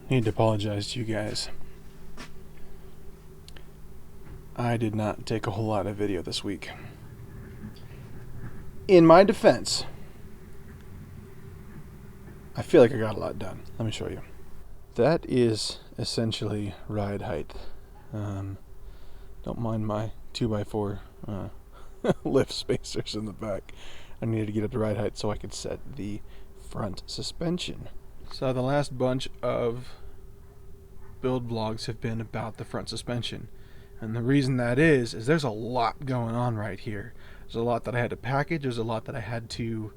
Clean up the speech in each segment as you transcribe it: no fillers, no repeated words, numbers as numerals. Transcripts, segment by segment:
Need to apologize to you guys. I did not take a whole lot of video this week. In my defense, I feel like I got a lot done. Let me show you. That is essentially ride height. Don't mind my 2x4 lift spacers in the back. I needed to get it to ride height so I could set the front suspension. So the last bunch of build vlogs have been about the front suspension. And the reason that is there's a lot going on right here. There's a lot that I had to package. There's a lot that I had to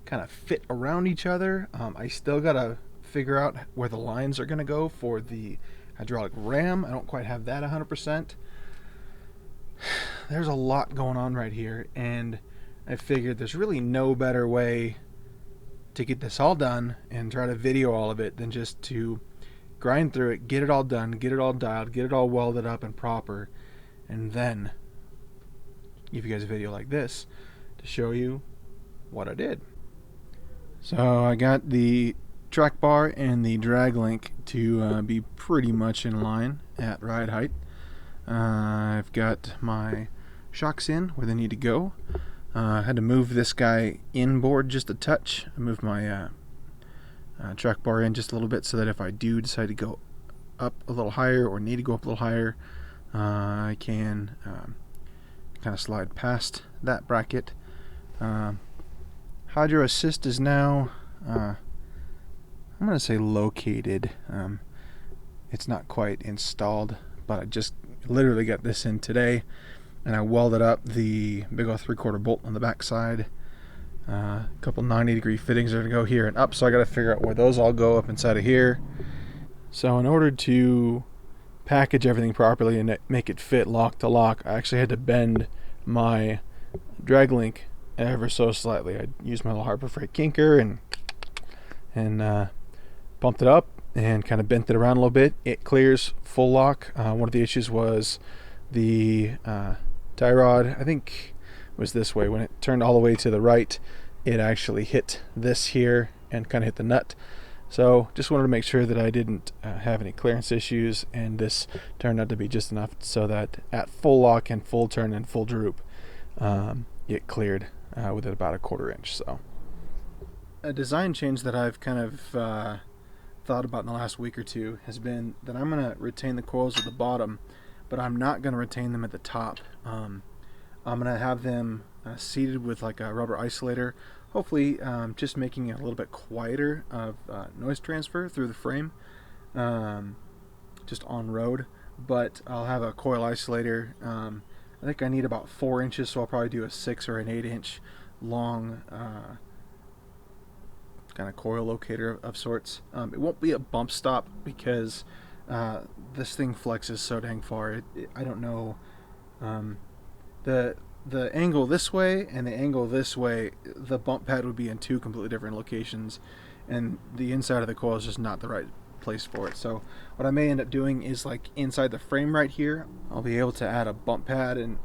kind of fit around each other. I still got to figure out where the lines are going to go for the hydraulic ram. I don't quite have that 100%. There's a lot going on right here, and I figured there's really no better way to get this all done and try to video all of it than just to grind through it, get it all done, get it all dialed, get it all welded up and proper, and then give you guys a video like this to show you what I did. So I got the track bar and the drag link to be pretty much in line at ride height. I've got my shocks in where they need to go. I had to move this guy inboard just a touch. I moved my track bar in just a little bit so that if I do decide to go up a little higher or need to go up a little higher, I can kind of slide past that bracket. Hydro assist is now I'm going to say located. It's not quite installed, but I just literally got this in today, and I welded up the big old 3/4 bolt on the back side. A couple 90-degree fittings are going to go here and up, so I got to figure out where those all go up inside of here. So in order to package everything properly and make it fit lock to lock, I actually had to bend my drag link ever so slightly. I used my little Harbor Freight kinker and bumped it up and kind of bent it around a little bit. It clears full lock. One of the issues was the tie rod, I think it was this way. When it turned all the way to the right, it actually hit this here and kind of hit the nut. So just wanted to make sure that I didn't have any clearance issues, and this turned out to be just enough so that at full lock and full turn and full droop, it cleared within about a 1/4 inch. So a design change that I've kind of thought about in the last week or two has been that I'm going to retain the coils at the bottom, but I'm not going to retain them at the top. I'm going to have them seated with like a rubber isolator, hopefully just making it a little bit quieter of noise transfer through the frame, just on road. But I'll have a coil isolator. I think I need about 4 inches, so I'll probably do a 6 or an 8-inch long kind of coil locator of sorts. It won't be a bump stop because this thing flexes so dang far. I don't know, the angle this way and the angle this way, the bump pad would be in two completely different locations, and the inside of the coil is just not the right place for it. So what I may end up doing is, like, inside the frame right here, I'll be able to add a bump pad and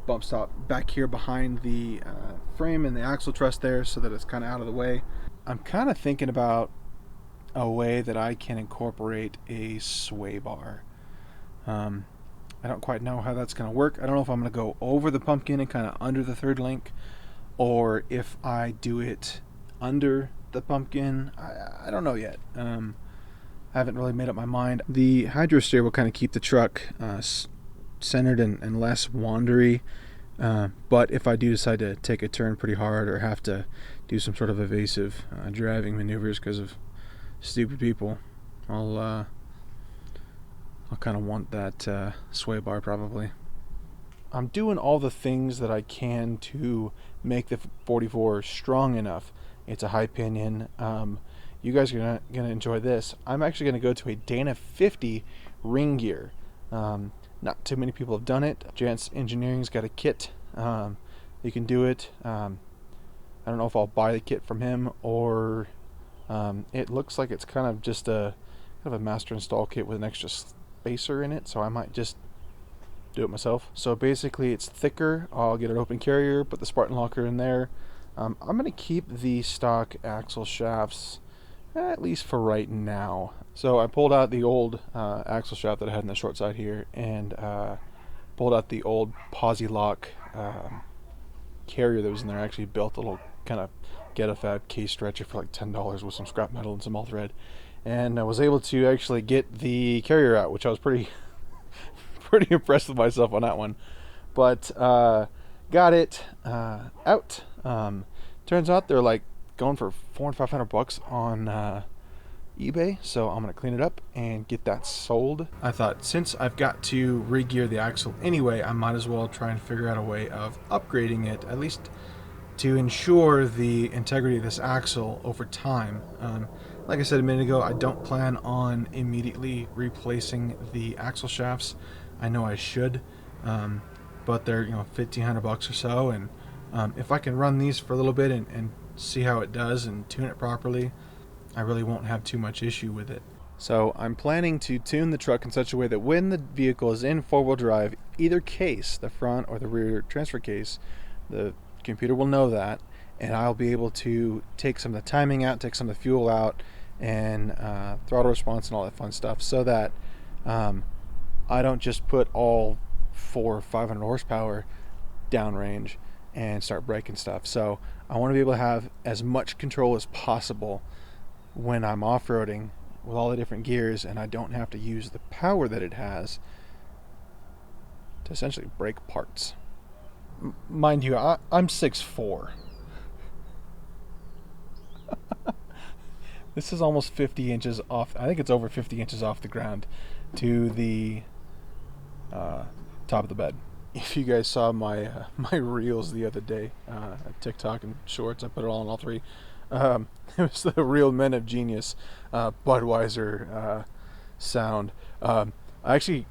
bump stop back here behind the frame and the axle truss there, so that it's kind of out of the way. I'm kind of thinking about a way that I can incorporate a sway bar. I don't quite know how that's going to work. I don't know if I'm going to go over the pumpkin and kind of under the third link, or if I do it under the pumpkin. I don't know yet. I haven't really made up my mind. The hydro steer will kind of keep the truck centered and less wandery. But if I do decide to take a turn pretty hard or have to do some sort of evasive driving maneuvers because of stupid people, I'll kind of want that sway bar probably. I'm doing all the things that I can to make the 44 strong enough. It's a high pinion. You guys are gonna enjoy this. I'm actually gonna go to a Dana 50 ring gear. Not too many people have done it. Jantz Engineering's got a kit. You can do it. I don't know if I'll buy the kit from him, or it looks like it's kind of just a master install kit with an extra spacer in it, so I might just do it myself. So basically it's thicker. I'll get an open carrier, put the Spartan locker in there. I'm going to keep the stock axle shafts at least for right now. So I pulled out the old axle shaft that I had in the short side here, and pulled out the old Posi lock carrier that was in there. I actually built a little kind of get-a-fab case stretcher for like $10 with some scrap metal and some all thread, and I was able to actually get the carrier out, which I was pretty impressed with myself on that one. But got it out. Turns out they're like going for $400 and $500 on eBay, so I'm gonna clean it up and get that sold. I thought, since I've got to re-gear the axle anyway, I might as well try and figure out a way of upgrading it, at least to ensure the integrity of this axle over time. Like I said a minute ago, I don't plan on immediately replacing the axle shafts. I know I should, but they're $1,500 or so, and if I can run these for a little bit and see how it does and tune it properly, I really won't have too much issue with it. So I'm planning to tune the truck in such a way that when the vehicle is in four-wheel drive, either case, the front or the rear transfer case, the computer will know that, and I'll be able to take some of the timing out, take some of the fuel out, and throttle response and all that fun stuff, so that I don't just put all 400 or 500 horsepower downrange and start breaking stuff. So I want to be able to have as much control as possible when I'm off-roading with all the different gears, and I don't have to use the power that it has to essentially break parts. Mind you, I'm 6'4". This is almost 50 inches off. I think it's over 50 inches off the ground to the top of the bed. If you guys saw my my reels the other day, TikTok and shorts, I put it all on all three. It was the Real Men of Genius Budweiser sound. I actually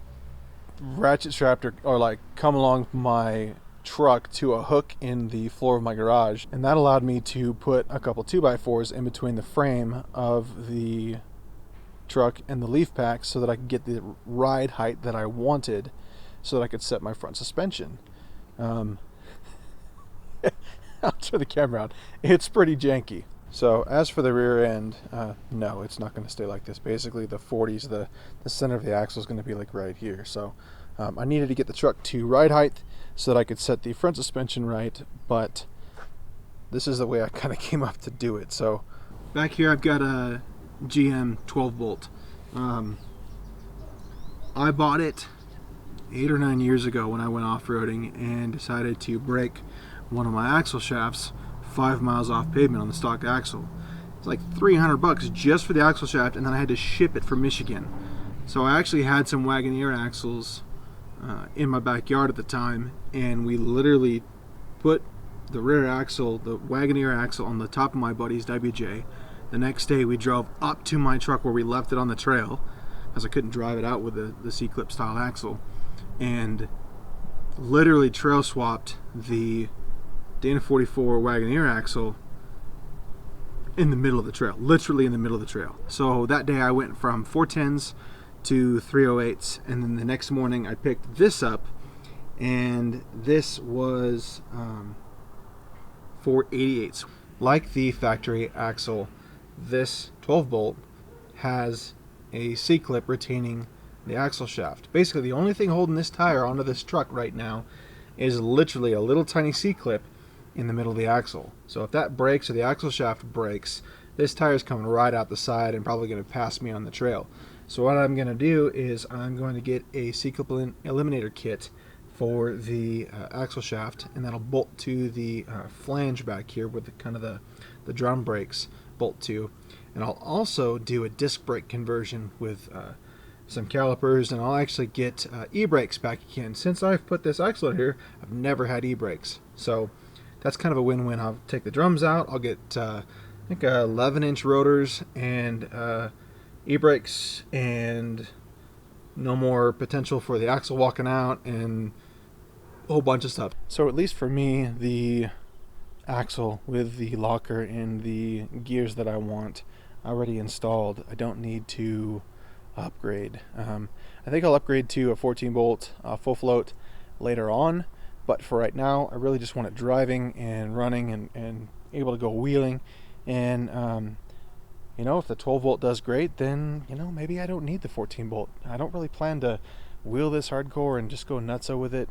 ratchet strapped or like come along my truck to a hook in the floor of my garage, and that allowed me to put a couple 2x4's in between the frame of the truck and the leaf pack, so that I could get the ride height that I wanted, so that I could set my front suspension. I'll turn the camera on. It's pretty janky. So as for the rear end, no, it's not going to stay like this. Basically, the 40s, the center of the axle is going to be like right here. So I needed to get the truck to ride height so that I could set the front suspension right, but this is the way I kind of came up to do it. So back here I've got a GM 12 bolt. I bought it 8 or 9 years ago when I went off-roading and decided to break one of my axle shafts 5 miles off pavement on the stock axle. It's like $300 just for the axle shaft, and then I had to ship it from Michigan. So I actually had some Wagoneer axles in my backyard at the time, and we literally put the rear axle, the Wagoneer axle, on the top of my buddy's WJ. The next day we drove up to my truck where we left it on the trail, because I couldn't drive it out with the C-clip style axle, and literally trail swapped the Dana 44 Wagoneer axle in the middle of the trail, literally in the middle of the trail. So that day I went from 410s to 308s, and then the next morning I picked this up, and this was 488s. Like the factory axle, this 12 bolt has a C-clip retaining the axle shaft. Basically the only thing holding this tire onto this truck right now is literally a little tiny C-clip in the middle of the axle. So if that breaks, or the axle shaft breaks, this tire is coming right out the side and probably going to pass me on the trail. So what I'm going to do is I'm going to get a C-clip eliminator kit for the axle shaft, and that'll bolt to the flange back here where the drum brakes bolt to. And I'll also do a disc brake conversion with some calipers, and I'll actually get e-brakes back again. Since I've put this axle in here, I've never had e-brakes. So that's kind of a win-win. I'll take the drums out, I'll get I think 11-inch rotors and e-brakes, and no more potential for the axle walking out and a whole bunch of stuff. So at least for me, the axle with the locker and the gears that I want already installed, I don't need to upgrade. I think I'll upgrade to a 14 bolt full float later on, but for right now I really just want it driving and running and able to go wheeling, and you know, if the 12 volt does great, then, you know, maybe I don't need the 14 volt. I don't really plan to wheel this hardcore and just go nutso with it.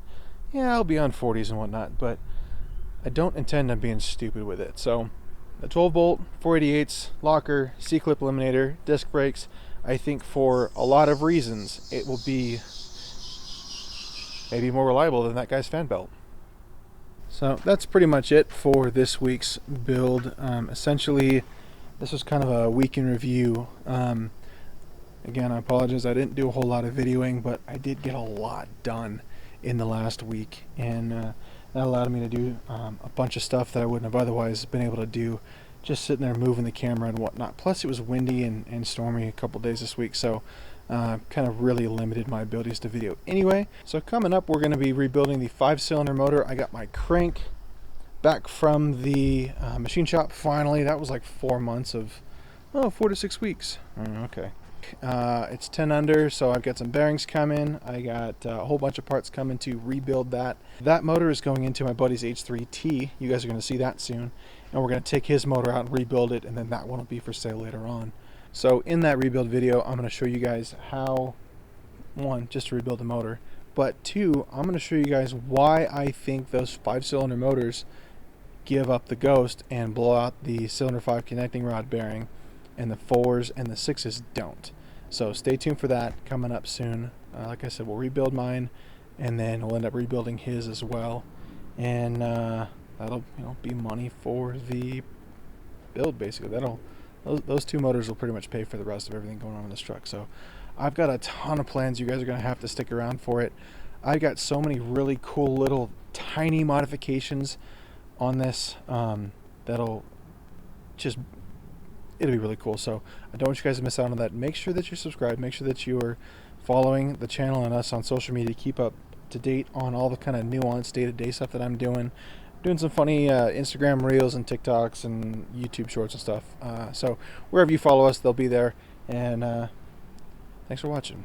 Yeah, I'll be on 40s and whatnot, but I don't intend on being stupid with it. So the 12 volt, 488s, locker, C-clip eliminator, disc brakes, I think for a lot of reasons it will be maybe more reliable than that guy's fan belt. So that's pretty much it for this week's build. Essentially, this was kind of a week in review. Again, I apologize, I didn't do a whole lot of videoing, but I did get a lot done in the last week, and that allowed me to do a bunch of stuff that I wouldn't have otherwise been able to do, just sitting there moving the camera and whatnot. Plus it was windy and stormy a couple days this week, so kind of really limited my abilities to video anyway. So coming up, we're going to be rebuilding the 5-cylinder motor. I got my crank back from the machine shop finally. That was like 4 months of 4 to 6 weeks. Okay. It's 10 under, so I've got some bearings coming. I got a whole bunch of parts coming to rebuild that. That motor is going into my buddy's H3T. You guys are going to see that soon. And we're going to take his motor out and rebuild it, and then that one will be for sale later on. So in that rebuild video, I'm going to show you guys how, one, just to rebuild the motor, but two, I'm going to show you guys why I think those 5-cylinder motors give up the ghost and blow out the cylinder 5 connecting rod bearing, and the 4s and the 6s don't. So stay tuned for that, coming up soon. Like I said, we'll rebuild mine, and then we'll end up rebuilding his as well, and that'll, you know, be money for the build. Basically, those two motors will pretty much pay for the rest of everything going on in this truck. So I've got a ton of plans. You guys are going to have to stick around for it. I've got so many really cool little tiny modifications on this that'll just, it'll be really cool. So I don't want you guys to miss out on that. Make sure that you're subscribed. Make sure that you are following the channel and us on social media. Keep up to date on all the kind of nuanced day-to-day stuff that I'm doing. Doing some funny Instagram reels and TikToks and YouTube shorts and stuff. So wherever you follow us, they'll be there. And thanks for watching.